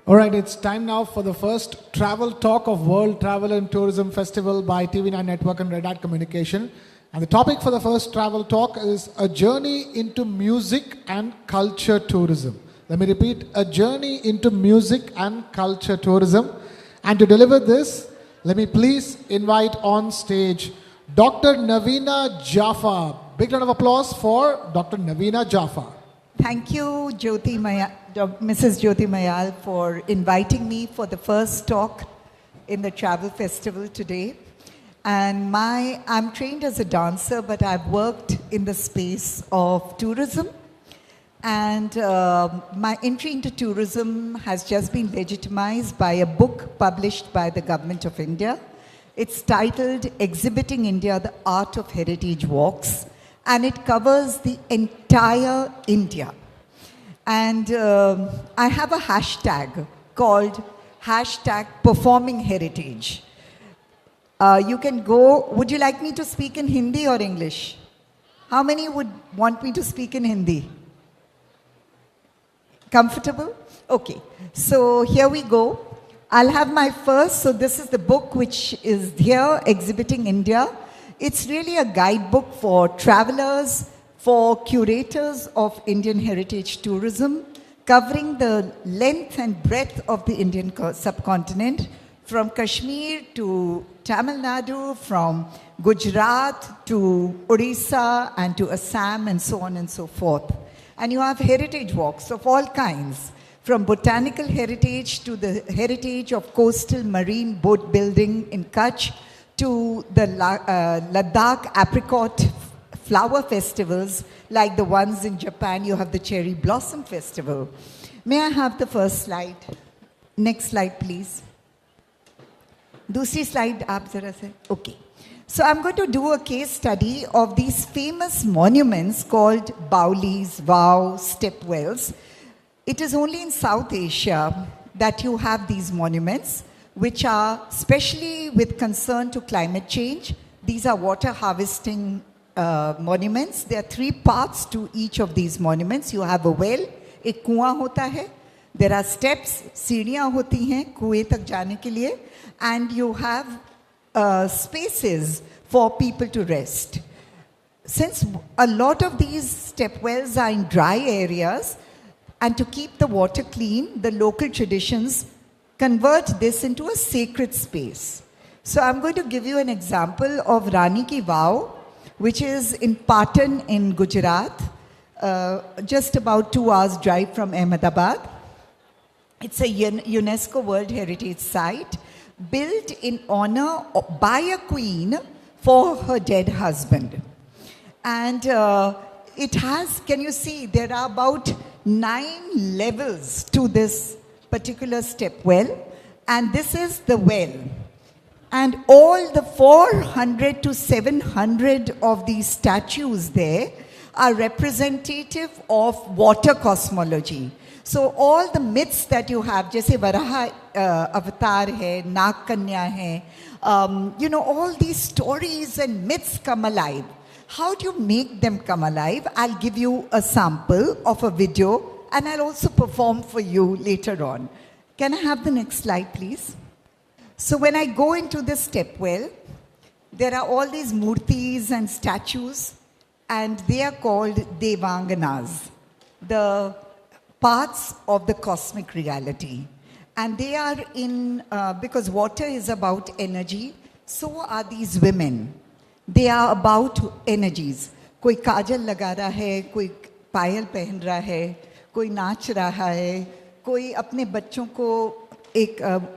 All right, it's time now for the first travel talk of World Travel and Tourism Festival by TV9 Network and Red Hat Communication. And the topic for the first travel talk is a journey into music and culture tourism. Let me repeat, a journey into music and culture tourism. And to deliver this, let me please invite on stage Dr. Naveena Jaffa. Big round of applause for Dr. Naveena Jaffa. Thank you, Mrs. Jyoti Mayal, for inviting me for the first talk in the Travel Festival today. And I'm trained as a dancer, but I've worked in the space of tourism. And my entry into tourism has just been legitimized by a book published by the Government of India. It's titled Exhibiting India, the Art of Heritage Walks. And it covers the entire India. And I have a hashtag called #PerformingHeritage. You can go, would you like me to speak in Hindi or English? How many would want me to speak in Hindi? Comfortable? Okay, so here we go. I'll have my first, so this is the book which is here, Exhibiting India. It's really a guidebook for travelers, for curators of Indian heritage tourism, covering the length and breadth of the Indian subcontinent, from Kashmir to Tamil Nadu, from Gujarat to Odisha and to Assam and so on and so forth. And you have heritage walks of all kinds, from botanical heritage to the heritage of coastal marine boat building in Kutch, to the Ladakh apricot flower festivals like the ones in Japan. You have the cherry blossom festival. May I have the first slide? Next slide, please. दूसरी slide आप जरा से. Okay. So I'm going to do a case study of these famous monuments called Baolis, Wow, stepwells. It is only in South Asia that you have these monuments, which are specially with concern to climate change. These are water harvesting monuments. There are three parts to each of these monuments. You have a well, एक कुआं होता है. There are steps, सीढ़ियाँ होती हैं कुएं तक जाने के लिए. And you have spaces for people to rest. Since a lot of these step wells are in dry areas, and to keep the water clean, the local traditions convert this into a sacred space. So I'm going to give you an example of Rani Ki Vav, which is in Patan in Gujarat, just about 2 hours drive from Ahmedabad. It's a UNESCO World Heritage Site, built in honor by a queen for her dead husband. And it has, can you see, there are about 9 levels to this particular step well, and this is the well. And all the 400 to 700 of these statues there are representative of water cosmology. So all the myths that you have, जैसे वराह अवतार है, नाग कन्या है, all these stories and myths come alive. How do you make them come alive? I'll give you a sample of a video, and I'll also perform for you later on. Can I have the next slide, please? So when I go into this stepwell, there are all these murtis and statues, and they are called Devanganas, the parts of the cosmic reality. And they are in, because water is about energy, so are these women. They are about energies. कोई काजल लगा रहा है, कोई पायल पहन रहा है, कोई नाच रहा है, कोई अपने बच्चों को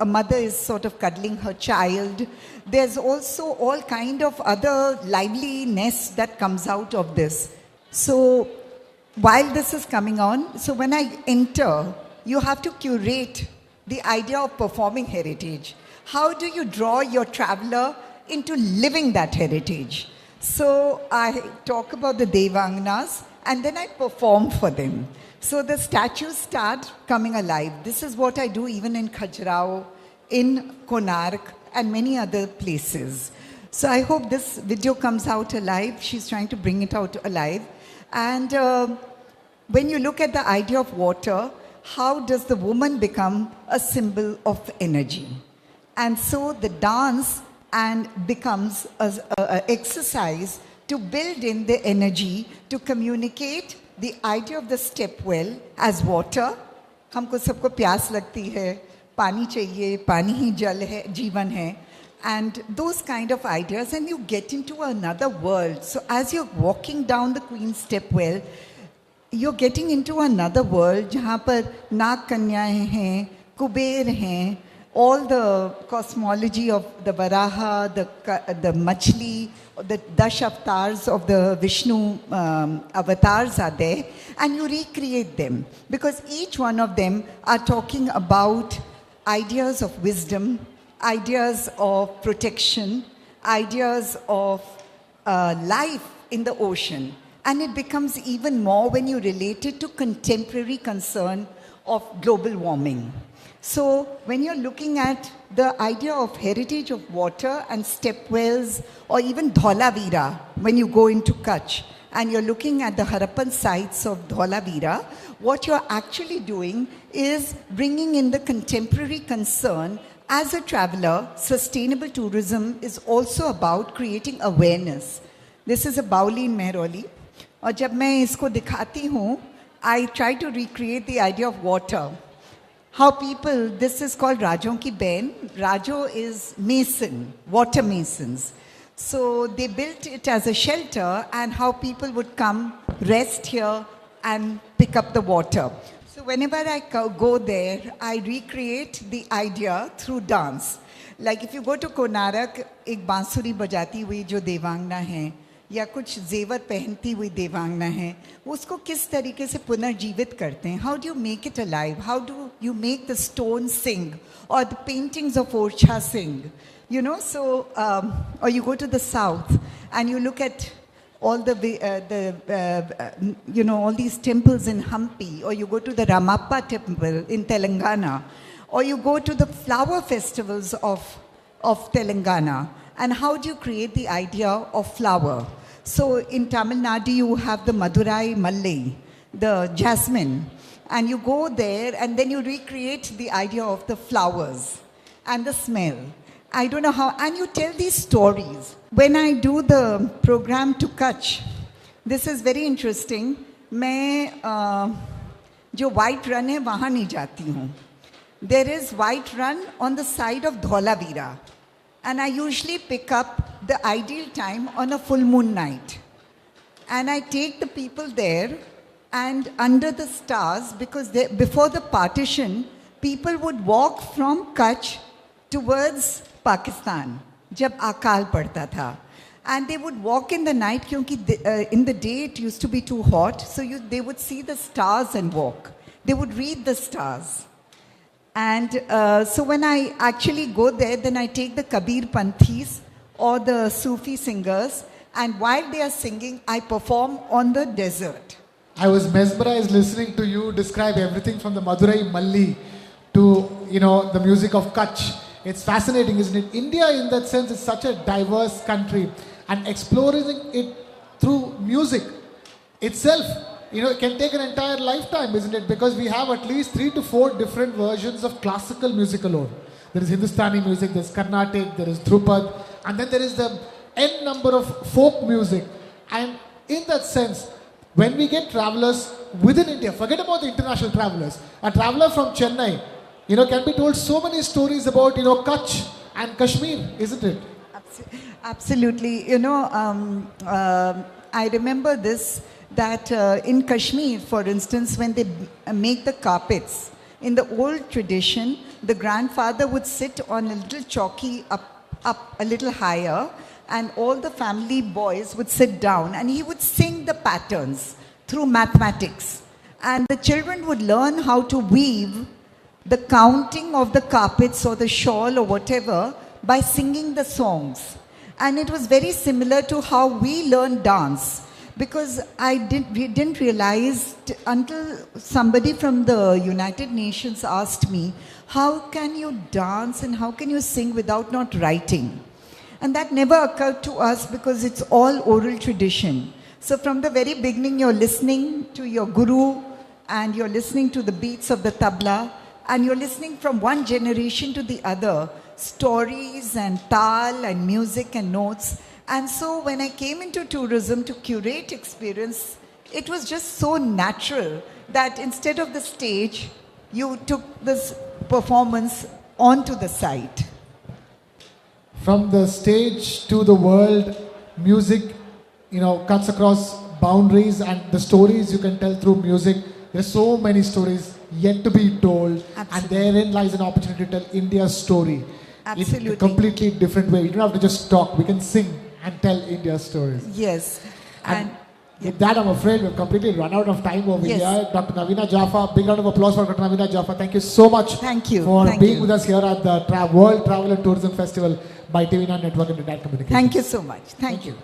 a mother is sort of cuddling her child. There's also all kind of other liveliness that comes out of this. So while this is coming on, so when I enter, you have to curate the idea of performing heritage. How do you draw your traveler into living that heritage? So I talk about the Devanganas and then I perform for them. So the statues start coming alive. This is what I do even in Khajuraho, in Konark, and many other places. So I hope this video comes out alive. She's trying to bring it out alive. And when you look at the idea of water, how does the woman become a symbol of energy? And so the dance and becomes a exercise to build in the energy to communicate the idea of the step well as water. हमको सबको प्यास लगती है, पानी चाहिए, पानी ही जल है, जीवन है. And those kind of ideas, and you get into another world. So as you're walking down the Queen's Stepwell, you're getting into another world जहाँ पर नाग कन्याएं हैं, कुबेर हैं, all the cosmology of the Varaha, the Machli, the Dash avatars of the Vishnu avatars are there, and you recreate them because each one of them are talking about ideas of wisdom, ideas of protection, ideas of life in the ocean. And it becomes even more when you relate it to contemporary concern of global warming. So when you're looking at the idea of heritage of water and stepwells, or even Dholavira, when you go into Kutch, and you're looking at the Harappan sites of Dholavira, what you're actually doing is bringing in the contemporary concern. As a traveler, sustainable tourism is also about creating awareness. This is a Bauli in Mehrauli. और जब मैं इसको दिखाती हूँ, I try to recreate the idea of water. How people, this is called Rajon ki Bain. Rajo is mason, water masons. So they built it as a shelter, and how people would come, rest here and pick up the water. So whenever I go there, I recreate the idea through dance. Like if you go to Konarak, एक बांसुरी बजाती हुई जो देवांगना है, या कुछ जेवर पहनती हुई देवांगना है, उसको किस तरीके से पुनर्जीवित करते हैं? How do you make it alive? How do you make the stone sing? Or the paintings of Orcha sing? You know, so, or you go to the south and you look at all you know, all these temples in Hampi, or you go to the Ramappa temple in Telangana, or you go to the flower festivals of Telangana. And how do you create the idea of flower? So in Tamil Nadu, you have the Madurai Malli, the jasmine. And you go there and then you recreate the idea of the flowers and the smell. I don't know how, and you tell these stories. When I do the program to Kutch, this is very interesting. मैं जो white run है वहाँ नहीं जाती हूँ. There is white run on the side of Dholavira. And I usually pick up the ideal time on a full moon night. And I take the people there, and under the stars, because before the partition, people would walk from Kutch towards Pakistan, जब अकाल पड़ता था. And they would walk in the night, क्योंकि in the day it used to be too hot, so they would see the stars and walk. They would read the stars. And so when I actually go there, then I take the Kabir Panthis or the Sufi singers, and while they are singing, I perform on the desert. I was mesmerized listening to you describe everything from the Madurai Malli to, you know, the music of Kutch. It's fascinating, isn't it? India, in that sense, is such a diverse country, and exploring it through music itself, you know, it can take an entire lifetime, isn't it? Because we have at least 3 to 4 different versions of classical music alone. There is Hindustani music, there's Carnatic, there is Dhrupad, and then there is the n number of folk music. And in that sense, when we get travelers within India, forget about the international travelers, a traveler from Chennai, you know, can be told so many stories about, you know, Kutch and Kashmir, isn't it? Absolutely. You know, I remember this, that in Kashmir, for instance, when they make the carpets, in the old tradition, the grandfather would sit on a little chowki up a little higher, and all the family boys would sit down, and he would sing the patterns through mathematics. And the children would learn how to weave the counting of the carpets or the shawl or whatever by singing the songs. And it was very similar to how we learn dance. Because we didn't realize until somebody from the United Nations asked me, how can you dance and how can you sing without not writing? And that never occurred to us because it's all oral tradition. So from the very beginning, you're listening to your guru and you're listening to the beats of the tabla, and you're listening from one generation to the other, stories and tal and music and notes. And so when I came into tourism to curate experience, it was just so natural that instead of the stage, you took this performance onto the site. From the stage to the world, music, cuts across boundaries, and the stories you can tell through music. There's so many stories yet to be told, Absolutely. and therein lies an opportunity to tell India's story Absolutely. in a completely different way. We don't have to just talk; we can sing and tell India's stories. Yes. And And with that, I'm afraid we've completely run out of time over Yes. here. Dr. Navina Jaffa, big round of applause for Dr. Navina Jaffa. Thank you so much Thank you. for Thank being you. with us here at the World Travel and Tourism Festival by TV9 Network and Red Hat Communications. thank you so much. Thank you.